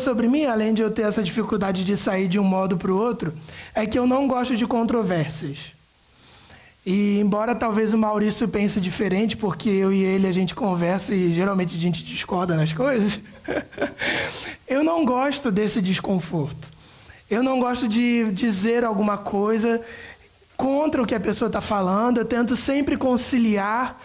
sobre mim, além de eu ter essa dificuldade de sair de um modo para o outro, é que eu não gosto de controvérsias. E embora talvez o Maurício pense diferente, porque eu e ele a gente conversa e geralmente a gente discorda nas coisas, eu não gosto desse desconforto. Eu não gosto de dizer alguma coisa contra o que a pessoa está falando. Eu tento sempre conciliar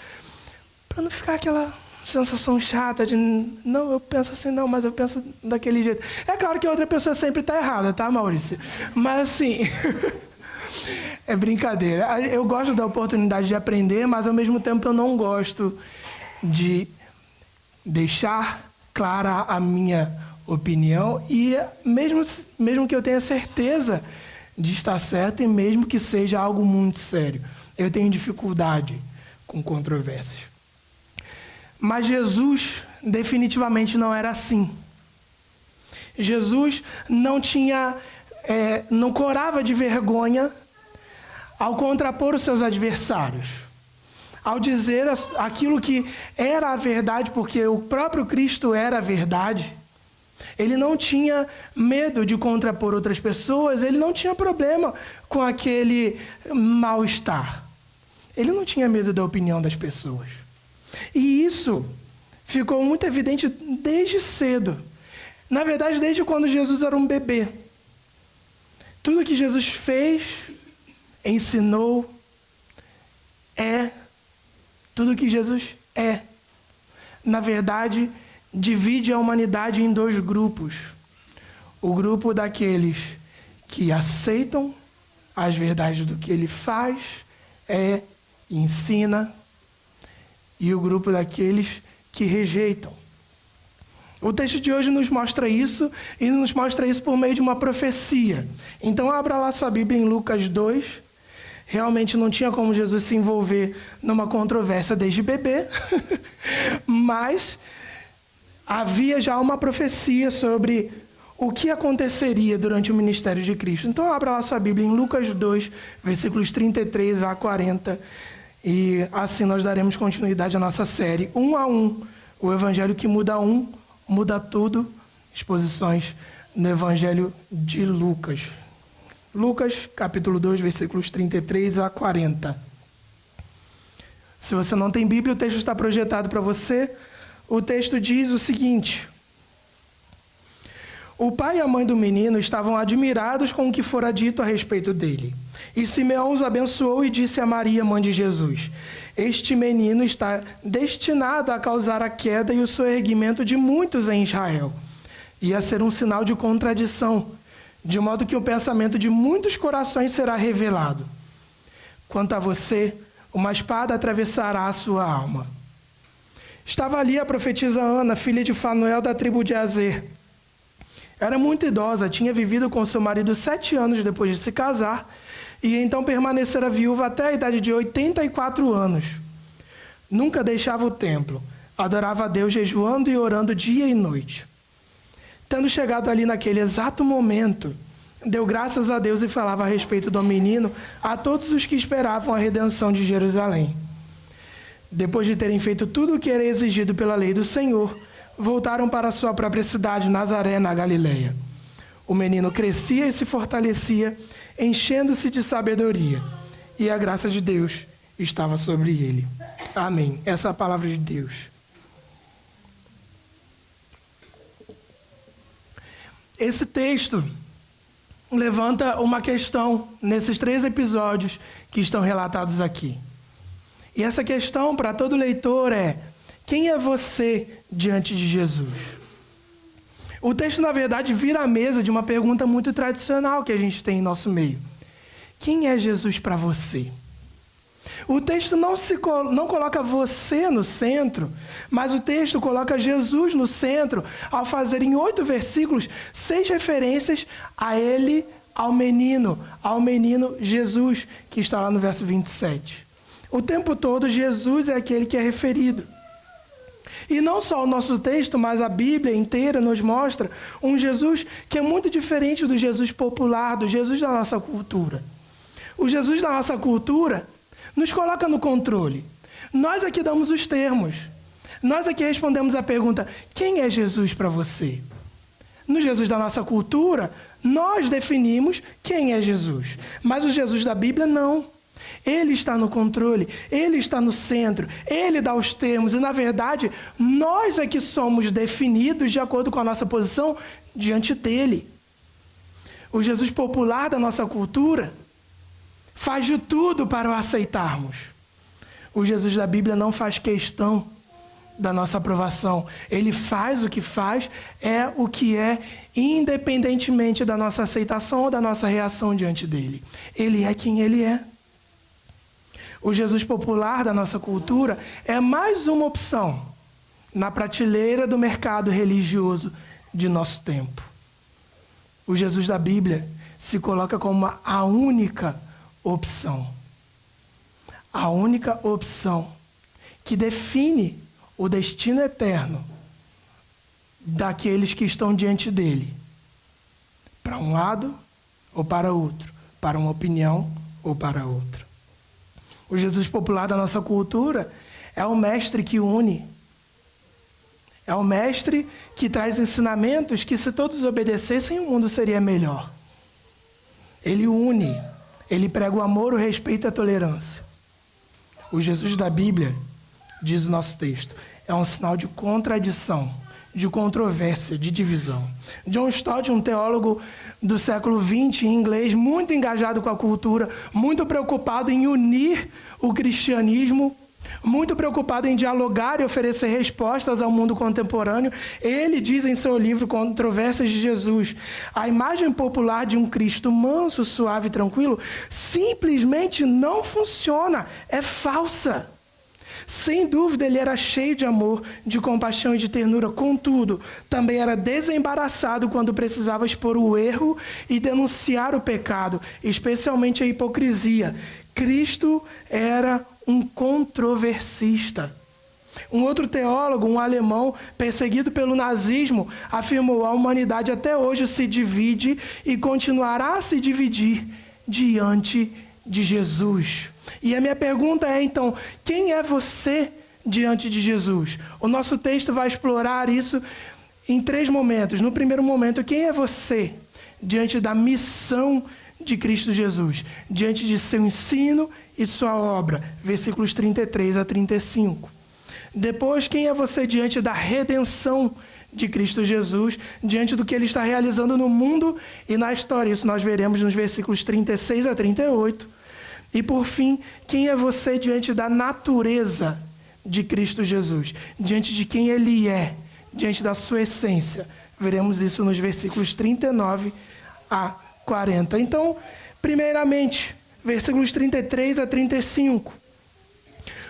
para não ficar aquela sensação chata de não, eu penso assim, não, mas eu penso daquele jeito. É claro que a outra pessoa sempre está errada, tá, Maurício? Mas assim... É brincadeira. Eu gosto da oportunidade de aprender, mas ao mesmo tempo eu não gosto de deixar clara a minha opinião e mesmo que eu tenha certeza de estar certo e mesmo que seja algo muito sério. Eu tenho dificuldade com controvérsias. Mas Jesus definitivamente não era assim. Jesus não corava de vergonha ao contrapor os seus adversários, ao dizer aquilo que era a verdade, porque o próprio Cristo era a verdade. Ele não tinha medo de contrapor outras pessoas, ele não tinha problema com aquele mal-estar. Ele não tinha medo da opinião das pessoas. E isso ficou muito evidente desde cedo. Na verdade, desde quando Jesus era um bebê. Tudo que Jesus fez, ensinou, tudo que Jesus é. Na verdade, divide a humanidade em dois grupos. O grupo daqueles que aceitam as verdades do que ele faz, e ensina, e o grupo daqueles que rejeitam. O texto de hoje nos mostra isso, e nos mostra isso por meio de uma profecia. Então abra lá sua Bíblia em Lucas 2. Realmente não tinha como Jesus se envolver numa controvérsia desde bebê, mas havia já uma profecia sobre o que aconteceria durante o ministério de Cristo. Então abra lá sua Bíblia em Lucas 2, versículos 33 a 40, e assim nós daremos continuidade à nossa série, 1 a 1, o Evangelho que muda tudo, exposições no Evangelho de Lucas. Lucas, capítulo 2, versículos 33 a 40. Se você não tem Bíblia, o texto está projetado para você. O texto diz o seguinte: o pai e a mãe do menino estavam admirados com o que fora dito a respeito dele. E Simeão os abençoou e disse a Maria, mãe de Jesus: este menino está destinado a causar a queda e o soerguimento de muitos em Israel, e a ser um sinal de contradição, de modo que o pensamento de muitos corações será revelado. Quanto a você, uma espada atravessará a sua alma. Estava ali a profetisa Ana, filha de Fanuel, da tribo de Azer. Era muito idosa, tinha vivido com seu marido 7 anos depois de se casar, e então permanecera viúva até a idade de 84 anos. Nunca deixava o templo, adorava a Deus jejuando e orando dia e noite. Tendo chegado ali naquele exato momento, deu graças a Deus e falava a respeito do menino a todos os que esperavam a redenção de Jerusalém. Depois de terem feito tudo o que era exigido pela lei do Senhor, voltaram para sua própria cidade, Nazaré, na Galileia. O menino crescia e se fortalecia, enchendo-se de sabedoria, e a graça de Deus estava sobre ele. Amém. Essa é a palavra de Deus. Esse texto levanta uma questão nesses 3 episódios que estão relatados aqui. E essa questão para todo leitor é: quem é você diante de Jesus? O texto, na verdade, vira a mesa de uma pergunta muito tradicional que a gente tem em nosso meio. Quem é Jesus para você? O texto não coloca você no centro, mas o texto coloca Jesus no centro ao fazer em 8 versículos 6 referências a ele, ao menino Jesus, que está lá no verso 27. O tempo todo Jesus é aquele que é referido. E não só o nosso texto, mas a Bíblia inteira nos mostra um Jesus que é muito diferente do Jesus popular, do Jesus da nossa cultura. O Jesus da nossa cultura nos coloca no controle. Nós aqui damos os termos. Nós aqui respondemos a pergunta: quem é Jesus para você? No Jesus da nossa cultura, nós definimos quem é Jesus. Mas o Jesus da Bíblia, não. Ele está no controle, ele está no centro, ele dá os termos. E, na verdade, nós é que somos definidos de acordo com a nossa posição diante dele. O Jesus popular da nossa cultura faz de tudo para o aceitarmos. O Jesus da Bíblia não faz questão da nossa aprovação. Ele faz o que faz, é o que é, independentemente da nossa aceitação ou da nossa reação diante dele. Ele é quem ele é. O Jesus popular da nossa cultura é mais uma opção na prateleira do mercado religioso de nosso tempo. O Jesus da Bíblia se coloca como a única opção. A única opção que define o destino eterno daqueles que estão diante dele. Para um lado ou para outro. Para uma opinião ou para outra. O Jesus popular da nossa cultura é o mestre que une. É o mestre que traz ensinamentos que, se todos obedecessem, o mundo seria melhor. Ele une. Ele prega o amor, o respeito e a tolerância. O Jesus da Bíblia, diz o nosso texto, é um sinal de contradição, de controvérsia, de divisão. John Stott, um teólogo do século XX, em inglês, muito engajado com a cultura, muito preocupado em unir o cristianismo, muito preocupado em dialogar e oferecer respostas ao mundo contemporâneo, ele diz em seu livro Controvérsias de Jesus: a imagem popular de um Cristo manso, suave e tranquilo simplesmente não funciona, é falsa. Sem dúvida, ele era cheio de amor, de compaixão e de ternura. Contudo, também era desembaraçado quando precisava expor o erro e denunciar o pecado, especialmente a hipocrisia. Cristo era um controversista. Um outro teólogo, um alemão, perseguido pelo nazismo, afirmou: a humanidade até hoje se divide e continuará a se dividir diante de Jesus. E a minha pergunta é, então, quem é você diante de Jesus? O nosso texto vai explorar isso em 3 momentos. No primeiro momento, quem é você diante da missão de Cristo Jesus? Diante de seu ensino e sua obra. Versículos 33 a 35. Depois, quem é você diante da redenção de Cristo Jesus, diante do que ele está realizando no mundo e na história? Isso nós veremos nos versículos 36 a 38. E por fim, quem é você diante da natureza de Cristo Jesus? Diante de quem ele é, diante da sua essência. Veremos isso nos versículos 39 a 40. Então, primeiramente, versículos 33 a 35.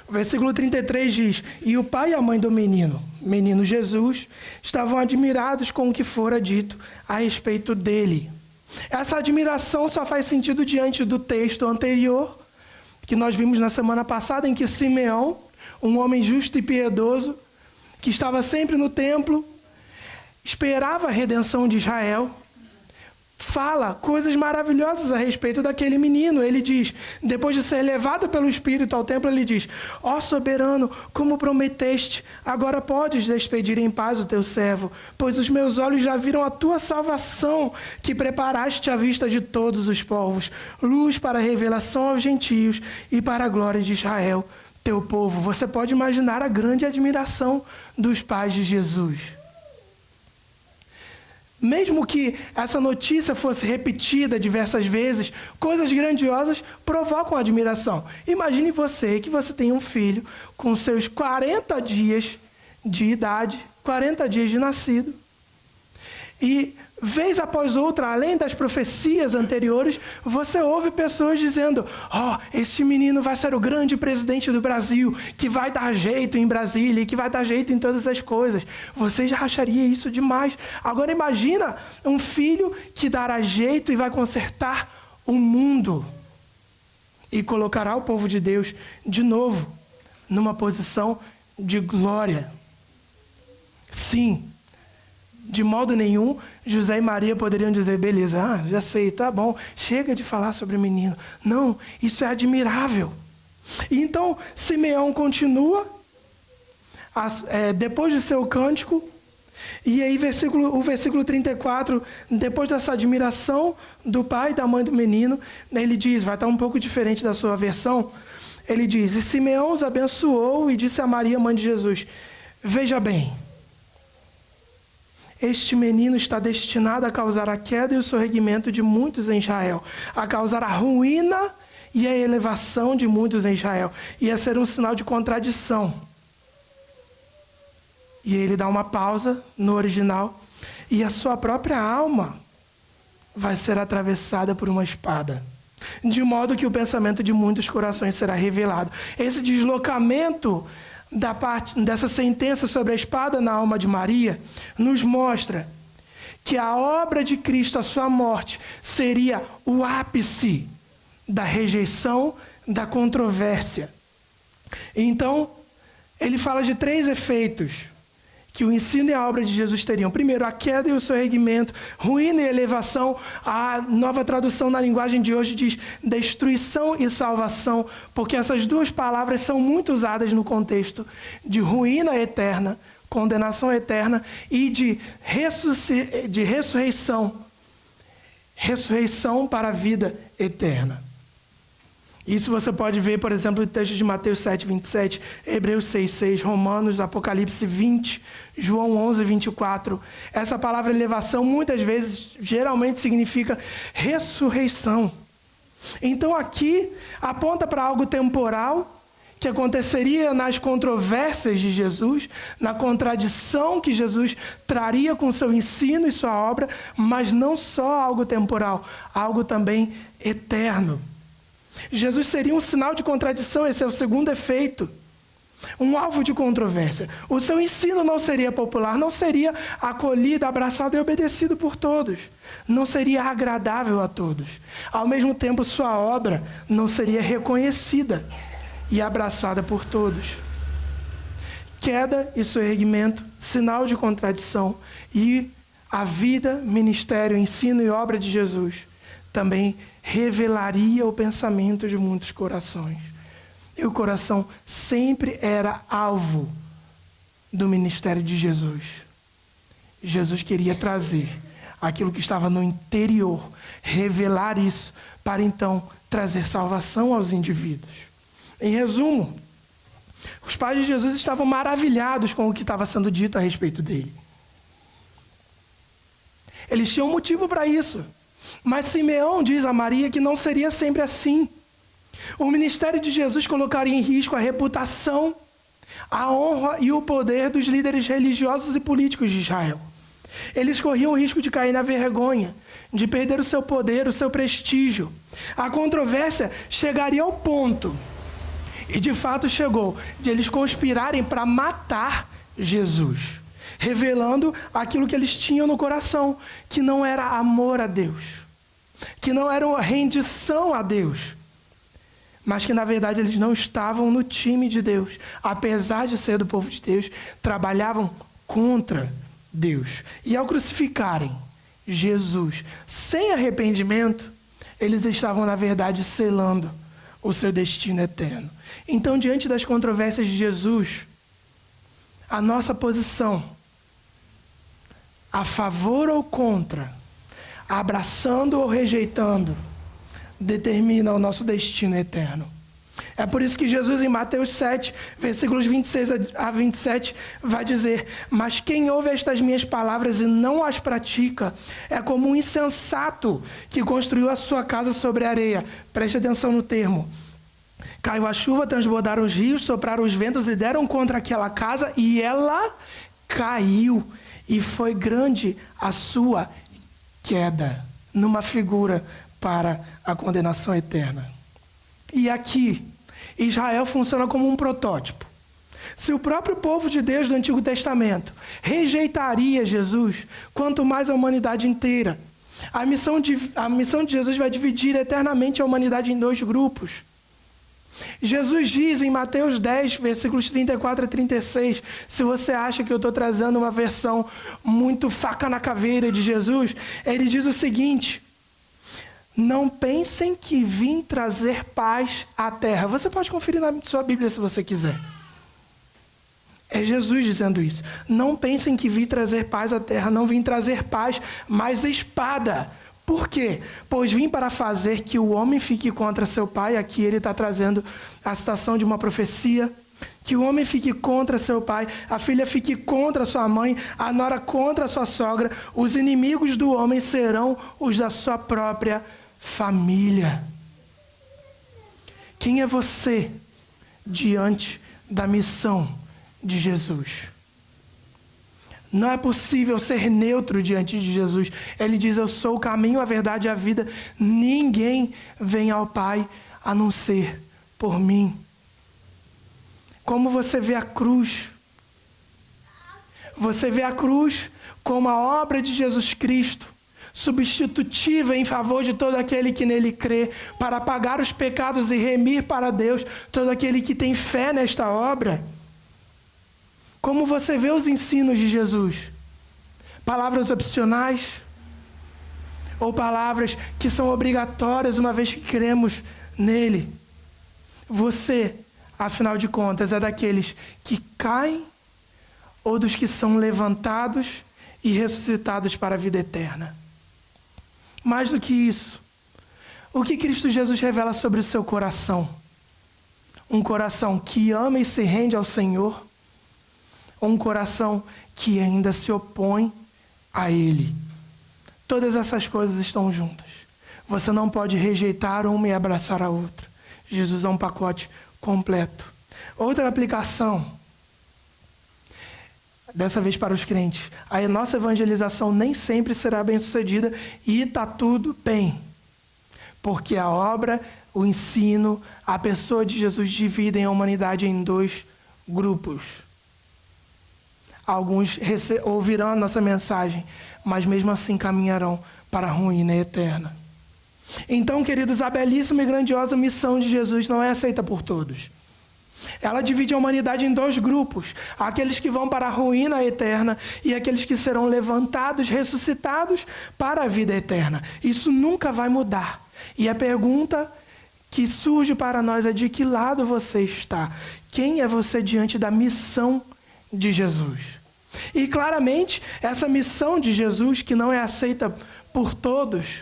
O versículo 33 diz: e o pai e a mãe do menino Jesus, estavam admirados com o que fora dito a respeito dele. Essa admiração só faz sentido diante do texto anterior, que nós vimos na semana passada, em que Simeão, um homem justo e piedoso, que estava sempre no templo, esperava a redenção de Israel, fala coisas maravilhosas a respeito daquele menino. Ele diz, depois de ser levado pelo Espírito ao templo, ele diz: ó soberano, como prometeste, agora podes despedir em paz o teu servo, pois os meus olhos já viram a tua salvação, que preparaste à vista de todos os povos, luz para a revelação aos gentios e para a glória de Israel, teu povo. Você pode imaginar a grande admiração dos pais de Jesus. Mesmo que essa notícia fosse repetida diversas vezes, coisas grandiosas provocam admiração. Imagine você que você tem um filho com seus 40 dias de idade, 40 dias de nascido, e vez após outra, além das profecias anteriores, você ouve pessoas dizendo: ó, esse menino vai ser o grande presidente do Brasil, que vai dar jeito em Brasília, que vai dar jeito em todas as coisas. Você já acharia isso demais. Agora imagina um filho que dará jeito e vai consertar o mundo e colocará o povo de Deus de novo numa posição de glória. Sim, de modo nenhum, José e Maria poderiam dizer: beleza, já sei, tá bom, chega de falar sobre o menino. Não, isso é admirável. E então, Simeão continua, depois de seu cântico, E aí o versículo 34, depois dessa admiração do pai e da mãe do menino, ele diz, vai estar um pouco diferente da sua versão, ele diz, e Simeão os abençoou e disse a Maria, mãe de Jesus, veja bem, este menino está destinado a causar a queda e o sorregimento de muitos em Israel, a causar a ruína e a elevação de muitos em Israel, e a ser um sinal de contradição. E ele dá uma pausa no original, e a sua própria alma vai ser atravessada por uma espada, de modo que o pensamento de muitos corações será revelado. Esse deslocamento dessa sentença sobre a espada na alma de Maria nos mostra que a obra de Cristo, a sua morte, seria o ápice da rejeição, da controvérsia. Então, ele fala de 3 efeitos que o ensino e a obra de Jesus teriam. Primeiro, a queda e o sorregimento, ruína e elevação. A nova tradução na linguagem de hoje diz destruição e salvação, porque essas 2 palavras são muito usadas no contexto de ruína eterna, condenação eterna, e de ressurreição para a vida eterna. Isso você pode ver, por exemplo, no texto de Mateus 7, 27, Hebreus 6, 6, Romanos, Apocalipse 20, João 11, 24. Essa palavra elevação, muitas vezes, geralmente significa ressurreição. Então aqui aponta para algo temporal, que aconteceria nas controvérsias de Jesus, na contradição que Jesus traria com seu ensino e sua obra, mas não só algo temporal, algo também eterno. Jesus seria um sinal de contradição, esse é o segundo efeito. Um alvo de controvérsia. O seu ensino não seria popular, não seria acolhido, abraçado e obedecido por todos. Não seria agradável a todos. Ao mesmo tempo, sua obra não seria reconhecida e abraçada por todos. Queda e sorregimento, sinal de contradição, e a vida, ministério, ensino e obra de Jesus também revelaria o pensamento de muitos corações. E o coração sempre era alvo do ministério de Jesus. Jesus queria trazer aquilo que estava no interior, revelar isso, para então trazer salvação aos indivíduos. Em resumo, os pais de Jesus estavam maravilhados com o que estava sendo dito a respeito dele. Eles tinham motivo para isso. Mas Simeão diz a Maria que não seria sempre assim. O ministério de Jesus colocaria em risco a reputação, a honra e o poder dos líderes religiosos e políticos de Israel. Eles corriam o risco de cair na vergonha, de perder o seu poder, o seu prestígio. A controvérsia chegaria ao ponto, e de fato chegou, de eles conspirarem para matar Jesus, revelando aquilo que eles tinham no coração, que não era amor a Deus, que não era uma rendição a Deus, mas que na verdade eles não estavam no time de Deus. Apesar de ser do povo de Deus, trabalhavam contra Deus. E ao crucificarem Jesus sem arrependimento, eles estavam na verdade selando o seu destino eterno. Então, diante das controvérsias de Jesus, a nossa posição, a favor ou contra, abraçando ou rejeitando, determina o nosso destino eterno. É por isso que Jesus, em Mateus 7, versículos 26 a 27, vai dizer: mas quem ouve estas minhas palavras e não as pratica, é como um insensato que construiu a sua casa sobre a areia. Preste atenção no termo. Caiu a chuva, transbordaram os rios, sopraram os ventos e deram contra aquela casa, e ela caiu. E foi grande a sua queda, numa figura para a condenação eterna. E aqui, Israel funciona como um protótipo. Se o próprio povo de Deus do Antigo Testamento rejeitaria Jesus, quanto mais a humanidade inteira. A missão de Jesus vai dividir eternamente a humanidade em 2 grupos. Jesus diz em Mateus 10, versículos 34 a 36, se você acha que eu estou trazendo uma versão muito faca na caveira de Jesus, ele diz o seguinte: não pensem que vim trazer paz à terra. Você pode conferir na sua Bíblia se você quiser. É Jesus dizendo isso. Não pensem que vim trazer paz à terra, não vim trazer paz, mas espada. Por quê? Pois vim para fazer que o homem fique contra seu pai. Aqui ele está trazendo a citação de uma profecia. Que o homem fique contra seu pai, a filha fique contra sua mãe, a nora contra sua sogra. Os inimigos do homem serão os da sua própria família. Quem é você diante da missão de Jesus? Não é possível ser neutro diante de Jesus. Ele diz: eu sou o caminho, a verdade e a vida. Ninguém vem ao Pai a não ser por mim. Como você vê a cruz? Você vê a cruz como a obra de Jesus Cristo, substitutiva em favor de todo aquele que nele crê, para pagar os pecados e remir para Deus todo aquele que tem fé nesta obra. Como você vê os ensinos de Jesus? Palavras opcionais? Ou palavras que são obrigatórias uma vez que cremos nele? Você, afinal de contas, é daqueles que caem ou dos que são levantados e ressuscitados para a vida eterna? Mais do que isso, o que Cristo Jesus revela sobre o seu coração? Um coração que ama e se rende ao Senhor, ou um coração que ainda se opõe a Ele? Todas essas coisas estão juntas. Você não pode rejeitar uma e abraçar a outra. Jesus é um pacote completo. Outra aplicação, dessa vez para os crentes: a nossa evangelização nem sempre será bem sucedida, e está tudo bem, porque a obra, o ensino, a pessoa de Jesus dividem a humanidade em dois grupos. Alguns ouvirão a nossa mensagem, mas mesmo assim caminharão para a ruína eterna. Então, queridos, a belíssima e grandiosa missão de Jesus não é aceita por todos. Ela divide a humanidade em dois grupos: aqueles que vão para a ruína eterna e aqueles que serão levantados, ressuscitados para a vida eterna. Isso nunca vai mudar. E a pergunta que surge para nós é: de que lado você está? Quem é você diante da missão de Jesus? E claramente, essa missão de Jesus, que não é aceita por todos,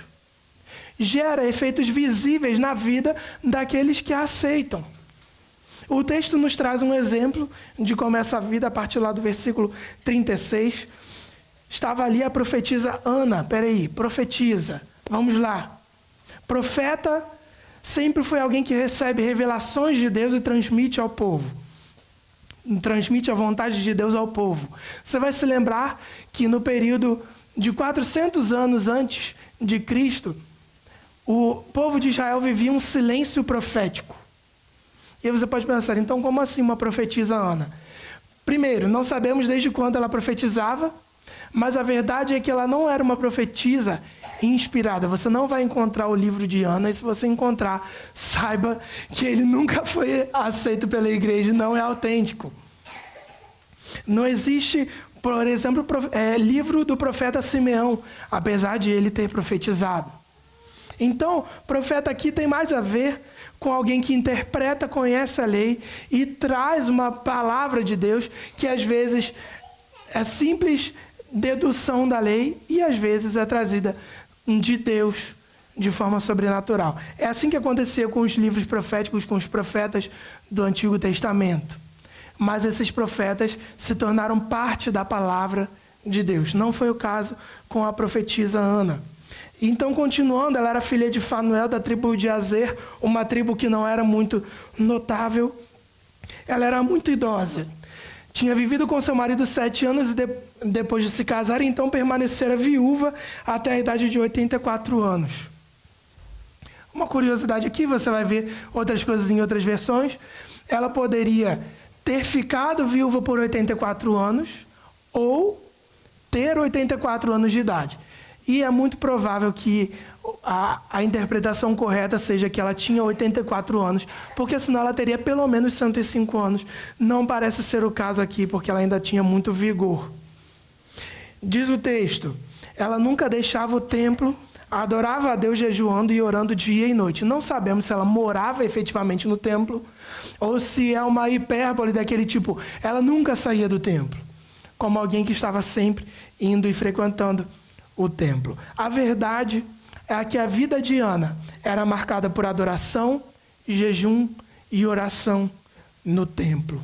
gera efeitos visíveis na vida daqueles que a aceitam. O texto nos traz um exemplo de como essa vida, a partir lá do versículo 36. Estava ali a profetisa Ana. Profetiza. Vamos lá. Profeta sempre foi alguém que recebe revelações de Deus e transmite ao povo. Transmite a vontade de Deus ao povo. Você vai se lembrar que no período de 400 anos antes de Cristo, o povo de Israel vivia um silêncio profético. E aí você pode pensar: então como assim uma profetisa Ana? Primeiro, não sabemos desde quando ela profetizava, mas a verdade é que ela não era uma profetisa inspirada. Você não vai encontrar o livro de Ana, e se você encontrar, saiba que ele nunca foi aceito pela igreja e não é autêntico. Não existe, por exemplo, livro do profeta Simeão, apesar de ele ter profetizado. Então, profeta aqui tem mais a ver com alguém que interpreta, conhece a lei e traz uma palavra de Deus que às vezes é simples dedução da lei e às vezes é trazida de Deus de forma sobrenatural. É assim que acontecia com os livros proféticos, com os profetas do Antigo Testamento. Mas esses profetas se tornaram parte da palavra de Deus. Não foi o caso com a profetisa Ana. Então, continuando, ela era filha de Fanuel, da tribo de Azer, uma tribo que não era muito notável. Ela era muito idosa. Tinha vivido com seu marido 7 anos e depois de se casar, então permanecera viúva até a idade de 84 anos. Uma curiosidade aqui, você vai ver outras coisas em outras versões. Ela poderia ter ficado viúva por 84 anos ou ter 84 anos de idade. E é muito provável que a interpretação correta seja que ela tinha 84 anos, porque senão ela teria pelo menos 105 anos. Não parece ser o caso aqui, porque ela ainda tinha muito vigor. Diz o texto: ela nunca deixava o templo adorava a Deus jejuando e orando dia e noite. Não sabemos se ela morava efetivamente no templo ou se é uma hipérbole daquele tipo, ela nunca saía do templo, como alguém que estava sempre indo e frequentando o templo. A verdade é que a vida de Ana era marcada por adoração, jejum e oração no templo.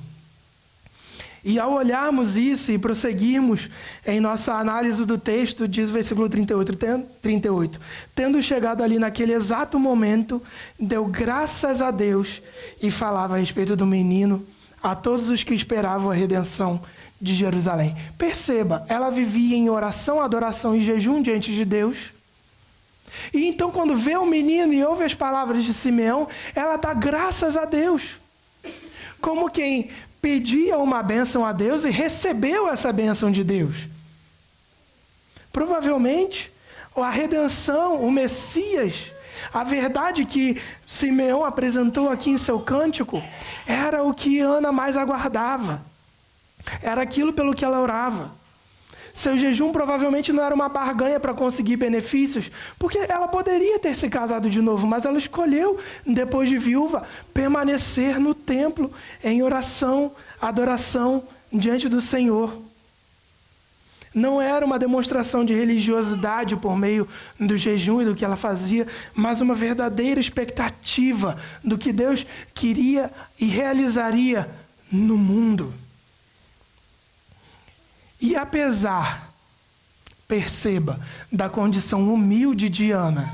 E ao olharmos isso e prosseguirmos em nossa análise do texto, diz o versículo 38, tendo chegado ali naquele exato momento, deu graças a Deus e falava a respeito do menino a todos os que esperavam a redenção de Jerusalém. Perceba, ela vivia em oração, adoração e jejum diante de Deus. E então quando vê o menino e ouve as palavras de Simeão, ela dá graças a Deus. Como quem pedia uma bênção a Deus e recebeu essa bênção de Deus. Provavelmente, a redenção, o Messias, a verdade que Simeão apresentou aqui em seu cântico, era o que Ana mais aguardava. Era aquilo pelo que ela orava. Seu jejum provavelmente não era uma barganha para conseguir benefícios, porque ela poderia ter se casado de novo, mas ela escolheu, depois de viúva, permanecer no templo em oração, adoração diante do Senhor. Não era uma demonstração de religiosidade por meio do jejum e do que ela fazia, mas uma verdadeira expectativa do que Deus queria e realizaria no mundo. E apesar, perceba, da condição humilde de Ana,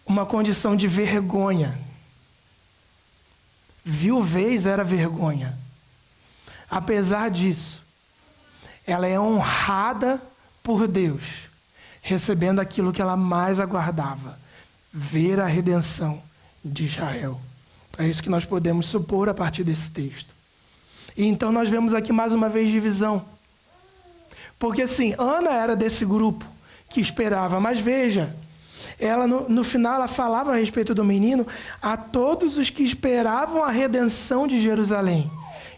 uma condição de vergonha. Viuvez era vergonha. Apesar disso, ela é honrada por Deus, recebendo aquilo que ela mais aguardava, ver a redenção de Israel. É isso que nós podemos supor a partir desse texto. E então nós vemos aqui mais uma vez divisão. Porque sim, Ana era desse grupo que esperava, mas veja, ela no final ela falava a respeito do menino a todos os que esperavam a redenção de Jerusalém,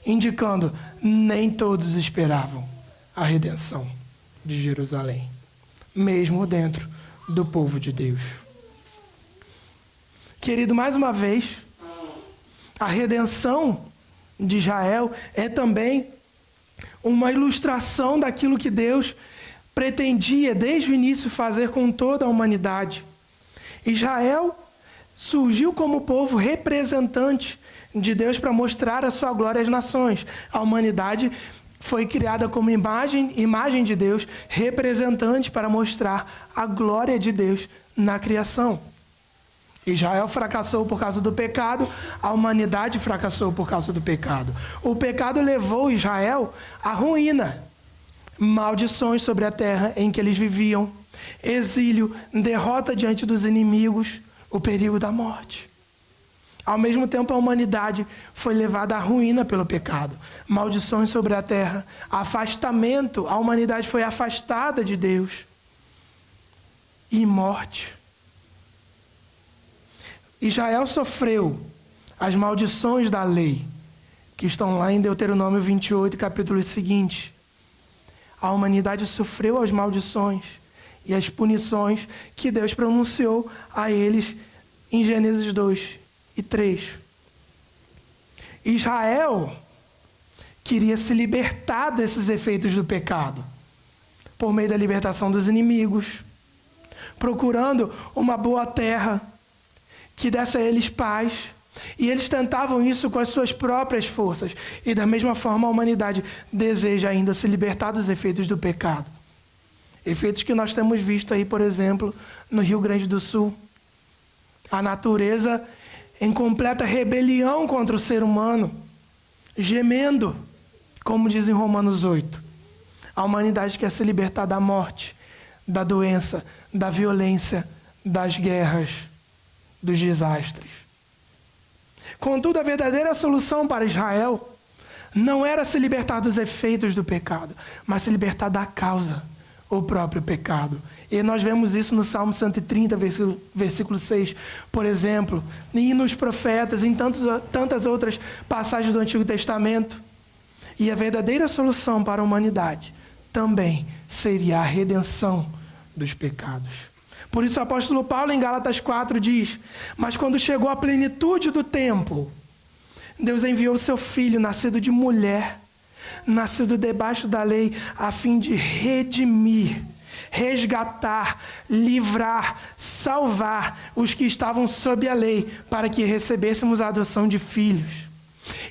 indicando, nem todos esperavam a redenção de Jerusalém, mesmo dentro do povo de Deus. Querido, mais uma vez, a redenção de Israel é também uma ilustração daquilo que Deus pretendia desde o início fazer com toda a humanidade. Israel surgiu como povo representante de Deus para mostrar a sua glória às nações. A humanidade foi criada como imagem de Deus, representante para mostrar a glória de Deus na criação. Israel fracassou por causa do pecado, a humanidade fracassou por causa do pecado. O pecado levou Israel à ruína, maldições sobre a terra em que eles viviam, exílio, derrota diante dos inimigos, o perigo da morte. Ao mesmo tempo, a humanidade foi levada à ruína pelo pecado, maldições sobre a terra, afastamento, a humanidade foi afastada de Deus e morte. Israel sofreu as maldições da lei, que estão lá em Deuteronômio 28, capítulo seguinte. A humanidade sofreu as maldições e as punições que Deus pronunciou a eles em Gênesis 2 e 3. Israel queria se libertar desses efeitos do pecado, por meio da libertação dos inimigos, procurando uma boa terra que desse a eles paz, e eles tentavam isso com as suas próprias forças, e da mesma forma a humanidade deseja ainda se libertar dos efeitos do pecado. Efeitos que nós temos visto aí, por exemplo, no Rio Grande do Sul. A natureza em completa rebelião contra o ser humano, gemendo, como diz em Romanos 8. A humanidade quer se libertar da morte, da doença, da violência, das guerras, dos desastres. Contudo, a verdadeira solução para Israel não era se libertar dos efeitos do pecado, mas se libertar da causa, o próprio pecado. E nós vemos isso no Salmo 130, versículo 6, por exemplo, e nos profetas, em tantas outras passagens do Antigo Testamento. E a verdadeira solução para a humanidade também seria a redenção dos pecados. Por isso o apóstolo Paulo em Gálatas 4 diz: mas quando chegou a plenitude do tempo, Deus enviou o seu filho, nascido de mulher, nascido debaixo da lei, a fim de redimir, resgatar, livrar, salvar os que estavam sob a lei, para que recebêssemos a adoção de filhos.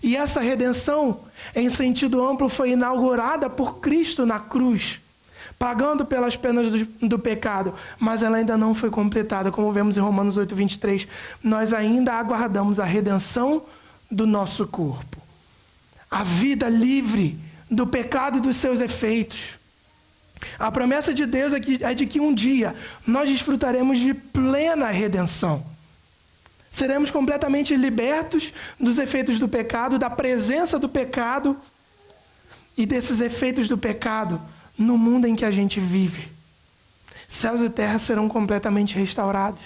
E essa redenção, em sentido amplo, foi inaugurada por Cristo na cruz, pagando pelas penas do pecado, mas ela ainda não foi completada, como vemos em Romanos 8:23. Nós ainda aguardamos a redenção do nosso corpo, a vida livre do pecado e dos seus efeitos. A promessa de Deus é de que um dia nós desfrutaremos de plena redenção. Seremos completamente libertos dos efeitos do pecado, da presença do pecado e desses efeitos do pecado no mundo em que a gente vive. Céus e terra serão completamente restaurados.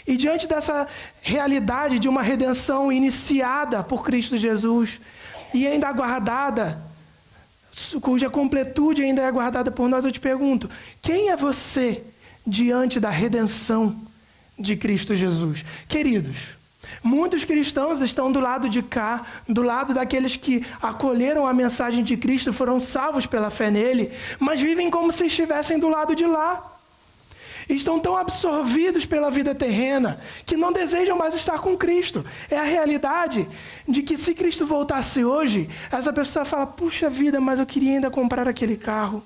E diante dessa realidade de uma redenção iniciada por Cristo Jesus e ainda aguardada, cuja completude ainda é aguardada por nós, eu te pergunto: quem é você diante da redenção de Cristo Jesus? Queridos, muitos cristãos estão do lado de cá, do lado daqueles que acolheram a mensagem de Cristo, foram salvos pela fé nele, mas vivem como se estivessem do lado de lá. Estão tão absorvidos pela vida terrena que não desejam mais estar com Cristo. É a realidade de que se Cristo voltasse hoje, essa pessoa fala: puxa vida, mas eu queria ainda comprar aquele carro.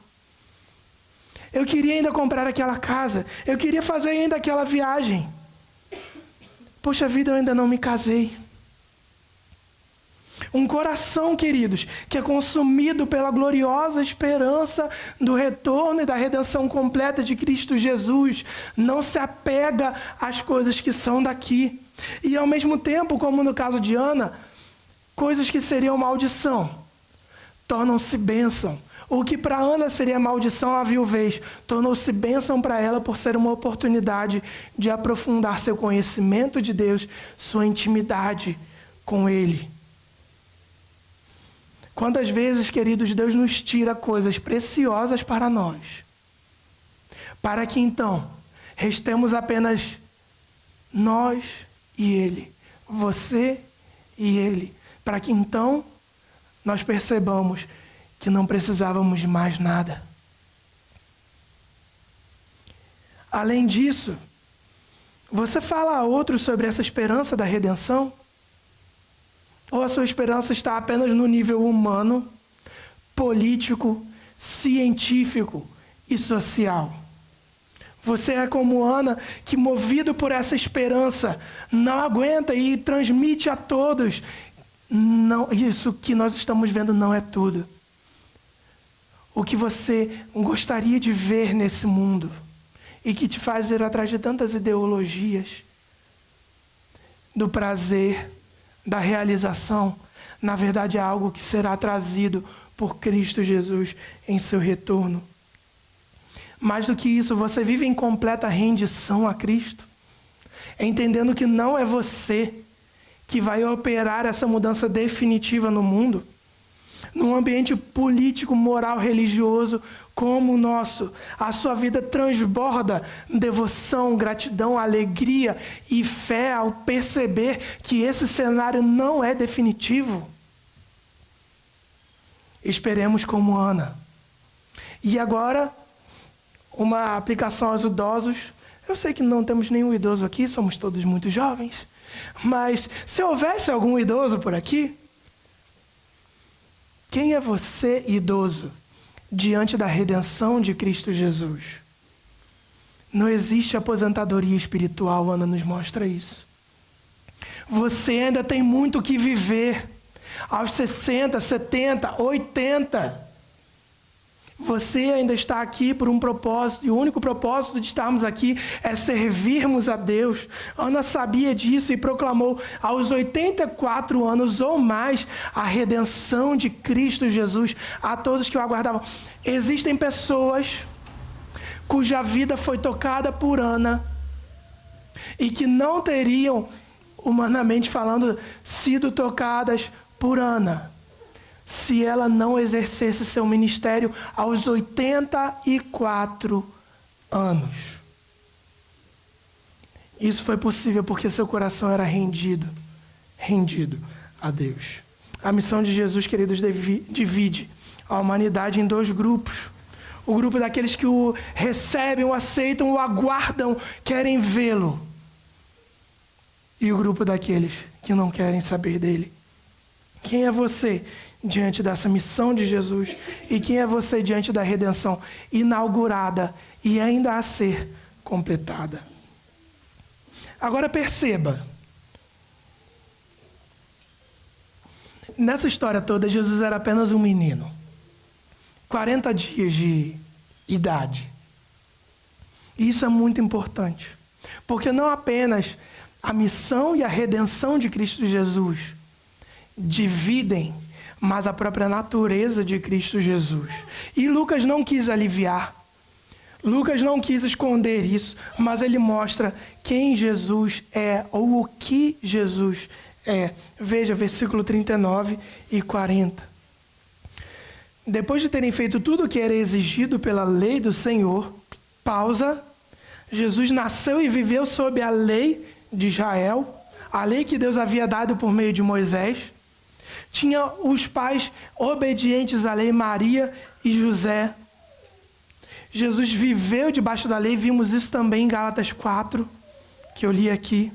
Eu queria ainda comprar aquela casa. Eu queria fazer ainda aquela viagem. Poxa vida, eu ainda não me casei. Um coração, queridos, que é consumido pela gloriosa esperança do retorno e da redenção completa de Cristo Jesus, não se apega às coisas que são daqui. E ao mesmo tempo, como no caso de Ana, coisas que seriam maldição tornam-se bênção. O que para Ana seria maldição, a viuvez, tornou-se bênção para ela por ser uma oportunidade de aprofundar seu conhecimento de Deus, sua intimidade com Ele. Quantas vezes, queridos, Deus nos tira coisas preciosas para nós, para que então restemos apenas nós e Ele, você e Ele, para que então nós percebamos que não precisávamos de mais nada. Além disso, você fala a outros sobre essa esperança da redenção? Ou a sua esperança está apenas no nível humano, político, científico e social? Você é como Ana, que movido por essa esperança, não aguenta e transmite a todos: não, isso que nós estamos vendo não é tudo. O que você gostaria de ver nesse mundo e que te faz ir atrás de tantas ideologias, do prazer, da realização, na verdade é algo que será trazido por Cristo Jesus em seu retorno. Mais do que isso, você vive em completa rendição a Cristo, entendendo que não é você que vai operar essa mudança definitiva no mundo. Num ambiente político, moral, religioso como o nosso, a sua vida transborda devoção, gratidão, alegria e fé ao perceber que esse cenário não é definitivo. Esperemos como Ana. E agora, uma aplicação aos idosos. Eu sei que não temos nenhum idoso aqui, somos todos muito jovens, mas se houvesse algum idoso por aqui, quem é você, idoso, diante da redenção de Cristo Jesus? Não existe aposentadoria espiritual, Ana nos mostra isso. Você ainda tem muito o que viver. Aos 60, 70, 80. Você ainda está aqui por um propósito, e o único propósito de estarmos aqui é servirmos a Deus. Ana sabia disso e proclamou aos 84 anos ou mais a redenção de Cristo Jesus a todos que o aguardavam. Existem pessoas cuja vida foi tocada por Ana e que não teriam, humanamente falando, sido tocadas por Ana se ela não exercesse seu ministério aos 84 anos. Isso foi possível porque seu coração era rendido a Deus. A missão de Jesus, queridos, divide a humanidade em dois grupos. O grupo daqueles que o recebem, o aceitam, o aguardam, querem vê-lo. E o grupo daqueles que não querem saber dele. Quem é você diante dessa missão de Jesus? E quem é você diante da redenção inaugurada e ainda a ser completada? Agora perceba. Nessa história toda, Jesus era apenas um menino. 40 dias de idade. E isso é muito importante. Porque não apenas a missão e a redenção de Cristo Jesus dividem, mas a própria natureza de Cristo Jesus. E Lucas não quis aliviar. Lucas não quis esconder isso, mas ele mostra quem Jesus é, ou o que Jesus é. Veja, versículo 39 e 40. Depois de terem feito tudo o que era exigido pela lei do Senhor, pausa, Jesus nasceu e viveu sob a lei de Israel, a lei que Deus havia dado por meio de Moisés. Tinha os pais obedientes à lei, Maria e José. Jesus viveu debaixo da lei, vimos isso também em Gálatas 4, que eu li aqui.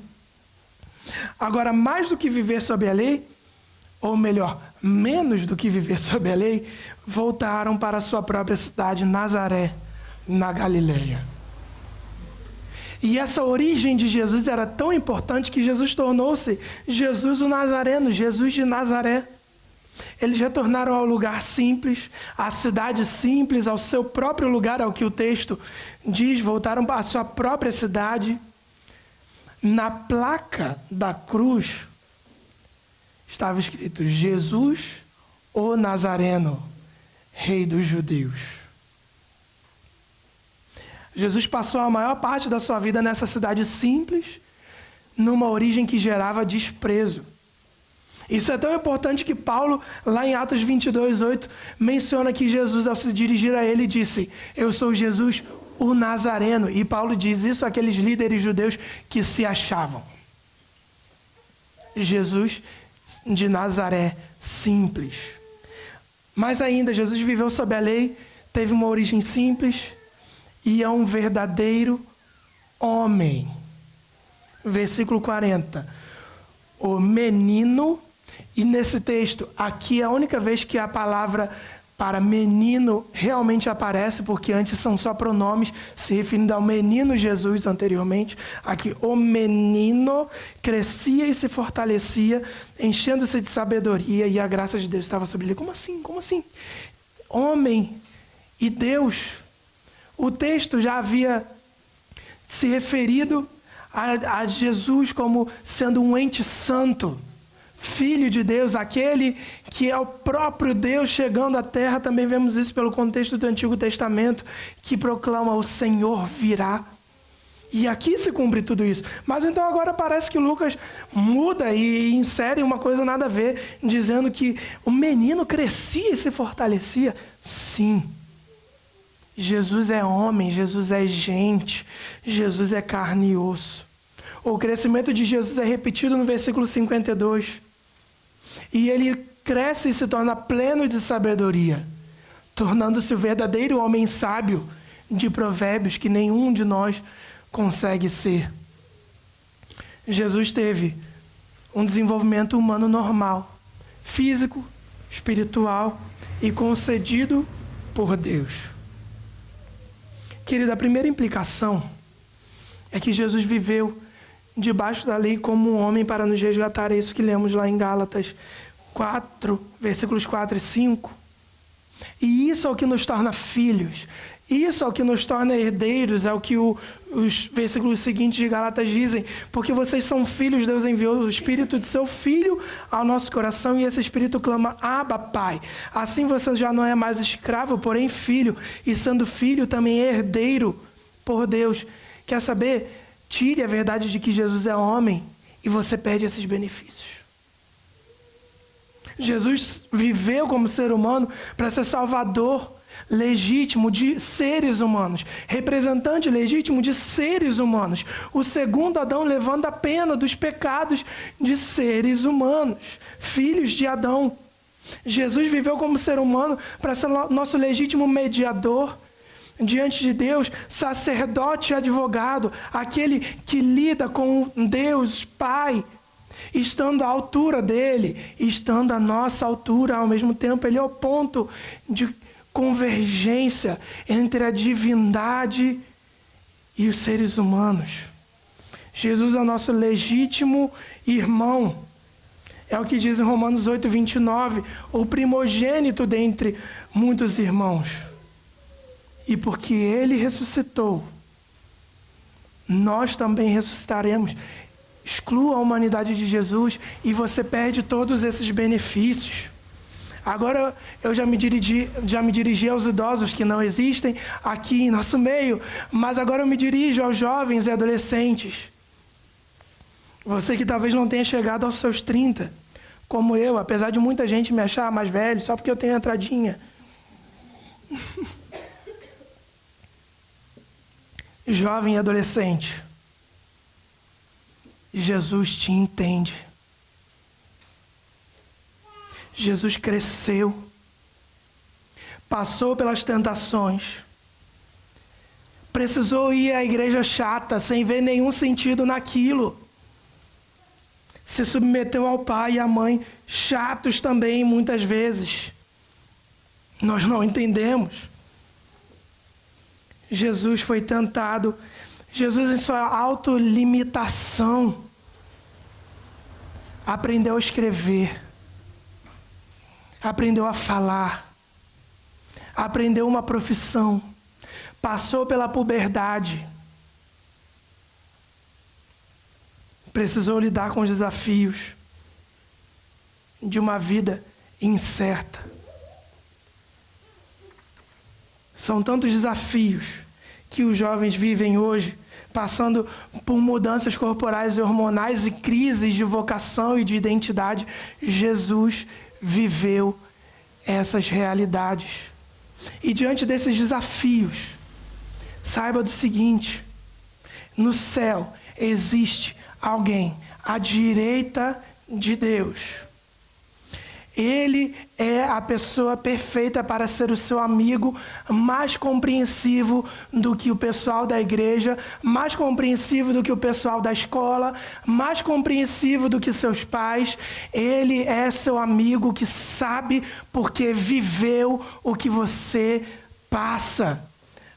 Agora, mais do que viver sob a lei, ou melhor, menos do que viver sob a lei, voltaram para a sua própria cidade, Nazaré, na Galileia. E essa origem de Jesus era tão importante que Jesus tornou-se Jesus o Nazareno, Jesus de Nazaré. Eles retornaram ao lugar simples, à cidade simples, ao seu próprio lugar, ao que o texto diz, voltaram para a sua própria cidade. Na placa da cruz estava escrito: Jesus o Nazareno, Rei dos Judeus. Jesus passou a maior parte da sua vida nessa cidade simples, numa origem que gerava desprezo. Isso é tão importante que Paulo, lá em Atos 22:8, menciona que Jesus, ao se dirigir a ele, disse: eu sou Jesus, o Nazareno. E Paulo diz isso àqueles líderes judeus que se achavam. Jesus de Nazaré, simples. Mais ainda, Jesus viveu sob a lei, teve uma origem simples e é um verdadeiro homem. Versículo 40. O menino, e nesse texto, aqui é a única vez que a palavra para menino realmente aparece, porque antes são só pronomes se referindo ao menino Jesus anteriormente. Aqui, o menino crescia e se fortalecia, enchendo-se de sabedoria, e a graça de Deus estava sobre ele. Como assim? Como assim? Homem e Deus. O texto já havia se referido a Jesus como sendo um ente santo, Filho de Deus, aquele que é o próprio Deus chegando à terra. Também vemos isso pelo contexto do Antigo Testamento, que proclama: o Senhor virá. E aqui se cumpre tudo isso. Mas então agora parece que Lucas muda e insere uma coisa nada a ver, dizendo que o menino crescia e se fortalecia. Sim. Jesus é homem, Jesus é gente, Jesus é carne e osso. O crescimento de Jesus é repetido no versículo 52. E ele cresce e se torna pleno de sabedoria, tornando-se o verdadeiro homem sábio de Provérbios, que nenhum de nós consegue ser. Jesus teve um desenvolvimento humano normal, físico, espiritual e concedido por Deus. Querido, a primeira implicação é que Jesus viveu debaixo da lei como um homem para nos resgatar. É isso que lemos lá em Gálatas 4, versículos 4 e 5. E isso é o que nos torna filhos. Isso é o que nos torna herdeiros, é o que os versículos seguintes de Gálatas dizem. Porque vocês são filhos, Deus enviou o Espírito de seu Filho ao nosso coração, e esse Espírito clama: Abba, Pai. Assim você já não é mais escravo, porém filho. E sendo filho, também é herdeiro por Deus. Quer saber? Tire a verdade de que Jesus é homem e você perde esses benefícios. Jesus viveu como ser humano para ser salvador legítimo de seres humanos, representante legítimo de seres humanos. O segundo Adão levando a pena dos pecados de seres humanos, filhos de Adão. Jesus viveu como ser humano para ser nosso legítimo mediador diante de Deus, sacerdote e advogado, aquele que lida com Deus Pai, estando à altura dele, estando à nossa altura ao mesmo tempo. Ele é o ponto de convergência entre a divindade e os seres humanos. Jesus é o nosso legítimo irmão. É o que diz em Romanos 8, 29, o primogênito dentre muitos irmãos. E porque ele ressuscitou, nós também ressuscitaremos. Exclua a humanidade de Jesus e você perde todos esses benefícios. Agora eu já me dirigi aos idosos que não existem aqui em nosso meio, mas agora eu me dirijo aos jovens e adolescentes. Você que talvez não tenha chegado aos seus 30, como eu, apesar de muita gente me achar mais velho, só porque eu tenho entradinha. Jovem e adolescente, Jesus te entende. Jesus cresceu, passou pelas tentações, precisou ir à igreja chata, sem ver nenhum sentido naquilo. Se submeteu ao pai e à mãe, chatos também muitas vezes. Nós não entendemos. Jesus foi tentado, Jesus em sua autolimitação, aprendeu a escrever, aprendeu a falar, aprendeu uma profissão, passou pela puberdade, precisou lidar com os desafios de uma vida incerta. São tantos desafios que os jovens vivem hoje, passando por mudanças corporais e hormonais e crises de vocação e de identidade. Jesus viveu essas realidades. E diante desses desafios, saiba do seguinte: no céu existe alguém à direita de Deus. Ele é a pessoa perfeita para ser o seu amigo, mais compreensivo do que o pessoal da igreja, mais compreensivo do que o pessoal da escola, mais compreensivo do que seus pais. Ele é seu amigo que sabe porque viveu o que você passa.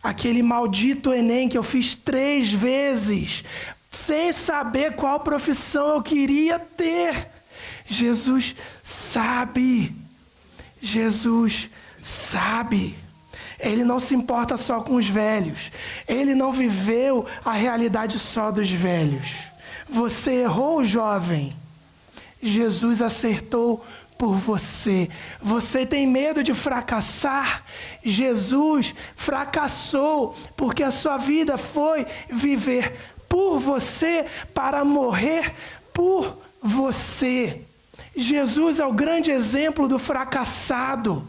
Aquele maldito Enem que eu fiz 3 vezes, sem saber qual profissão eu queria ter. Jesus sabe. Jesus sabe. Ele não se importa só com os velhos. Ele não viveu a realidade só dos velhos. Você errou, jovem. Jesus acertou por você. Você tem medo de fracassar? Jesus fracassou porque a sua vida foi viver por você para morrer por você. Jesus é o grande exemplo do fracassado,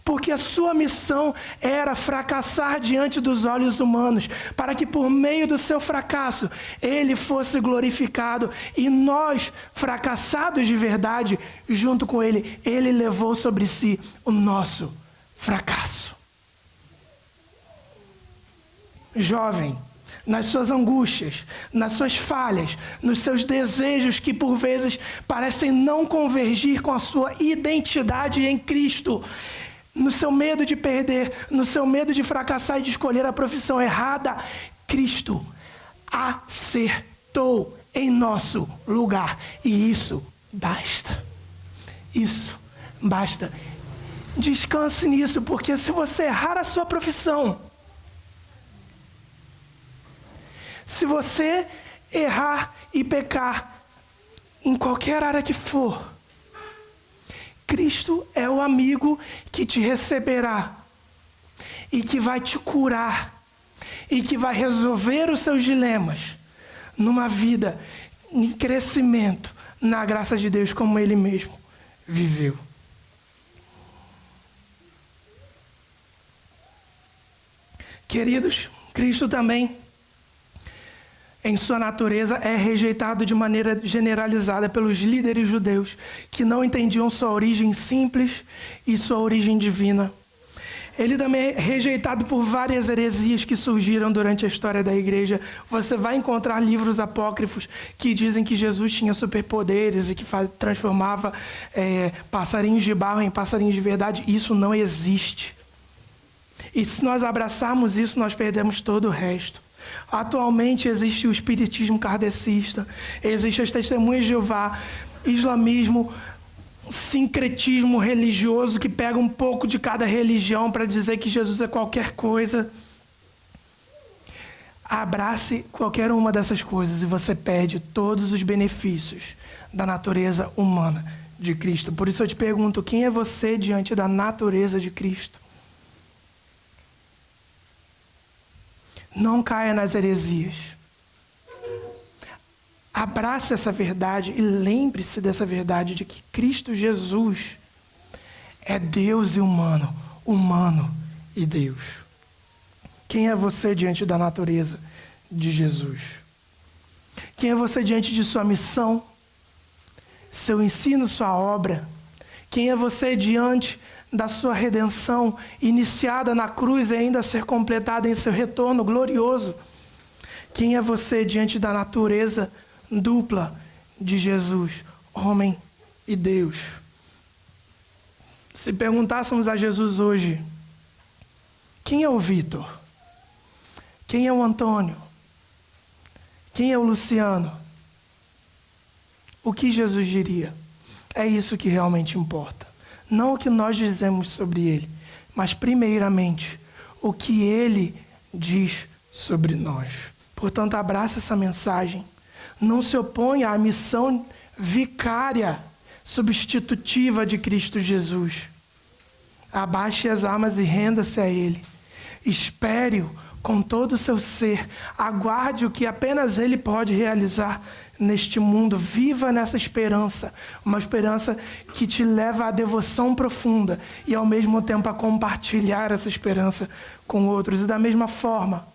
porque a sua missão era fracassar diante dos olhos humanos, para que por meio do seu fracasso ele fosse glorificado, e nós, fracassados de verdade, junto com ele, ele levou sobre si o nosso fracasso. Jovem, nas suas angústias, nas suas falhas, nos seus desejos que por vezes parecem não convergir com a sua identidade em Cristo, no seu medo de perder, no seu medo de fracassar e de escolher a profissão errada, Cristo acertou em nosso lugar. E isso basta. Isso basta. Descanse nisso, porque se você errar a sua profissão, se você errar e pecar em qualquer área que for, Cristo é o amigo que te receberá e que vai te curar e que vai resolver os seus dilemas numa vida em crescimento na graça de Deus, como Ele mesmo viveu. Queridos, Cristo também, em sua natureza, é rejeitado de maneira generalizada pelos líderes judeus, que não entendiam sua origem simples e sua origem divina. Ele também é rejeitado por várias heresias que surgiram durante a história da igreja. Você vai encontrar livros apócrifos que dizem que Jesus tinha superpoderes e que transformava passarinhos de barro em passarinhos de verdade. Isso não existe. E se nós abraçarmos isso, nós perdemos todo o resto. Atualmente existe o espiritismo kardecista, existe as testemunhas de Jeová, islamismo, sincretismo religioso que pega um pouco de cada religião para dizer que Jesus é qualquer coisa. Abrace qualquer uma dessas coisas e você perde todos os benefícios da natureza humana de Cristo. Por isso eu te pergunto, quem é você diante da natureza de Cristo? Não caia nas heresias. Abrace essa verdade e lembre-se dessa verdade de que Cristo Jesus é Deus e humano, humano e Deus. Quem é você diante da natureza de Jesus? Quem é você diante de sua missão, seu ensino, sua obra? Quem é você diante da sua redenção, iniciada na cruz e ainda a ser completada em seu retorno glorioso? Quem é você diante da natureza dupla de Jesus, homem e Deus? Se perguntássemos a Jesus hoje, quem é o Vitor? Quem é o Antônio? Quem é o Luciano? O que Jesus diria? É isso que realmente importa. Não o que nós dizemos sobre ele, mas primeiramente o que ele diz sobre nós. Portanto, abraça essa mensagem. Não se oponha à missão vicária, substitutiva de Cristo Jesus. Abaixe as armas e renda-se a ele. Espere-o com todo o seu ser. Aguarde o que apenas ele pode realizar neste mundo. Viva nessa esperança. Uma esperança que te leva à devoção profunda e ao mesmo tempo a compartilhar essa esperança com outros. E da mesma forma,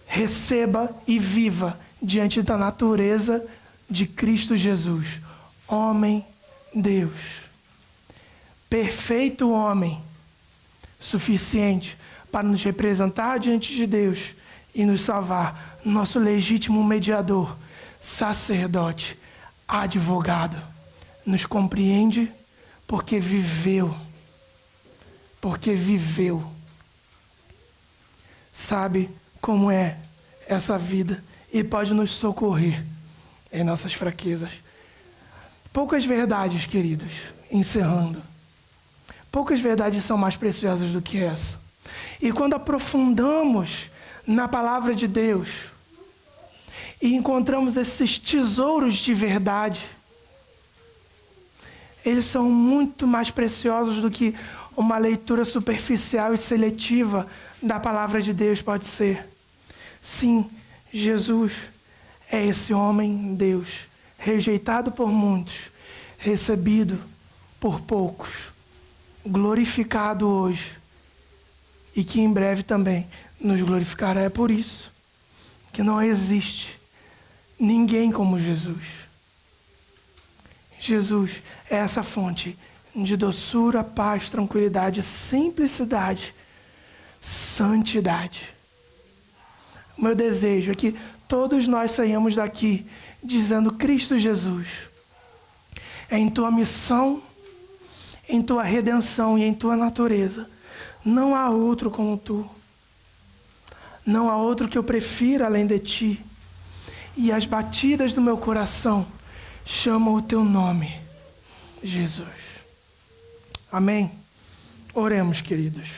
receba e viva diante da natureza de Cristo Jesus, homem, Deus, perfeito homem, suficiente para nos representar diante de Deus e nos salvar, nosso legítimo mediador, sacerdote, advogado, nos compreende porque viveu, sabe como é essa vida e pode nos socorrer em nossas fraquezas. Poucas verdades, queridos, encerrando. Poucas verdades são mais preciosas do que essa. E quando aprofundamos na palavra de Deus e encontramos esses tesouros de verdade, eles são muito mais preciosos do que uma leitura superficial e seletiva da palavra de Deus pode ser. Sim, Jesus é esse homem, Deus, rejeitado por muitos, recebido por poucos, glorificado hoje e que em breve também nos glorificará. É por isso que não existe ninguém como Jesus. Jesus é essa fonte de doçura, paz, tranquilidade, simplicidade, santidade. O meu desejo é que todos nós saímos daqui dizendo: Cristo Jesus, em tua missão, em tua redenção e em tua natureza, não há outro como tu. Não há outro que eu prefira além de ti. E as batidas do meu coração chamam o teu nome, Jesus. Amém? Oremos, queridos.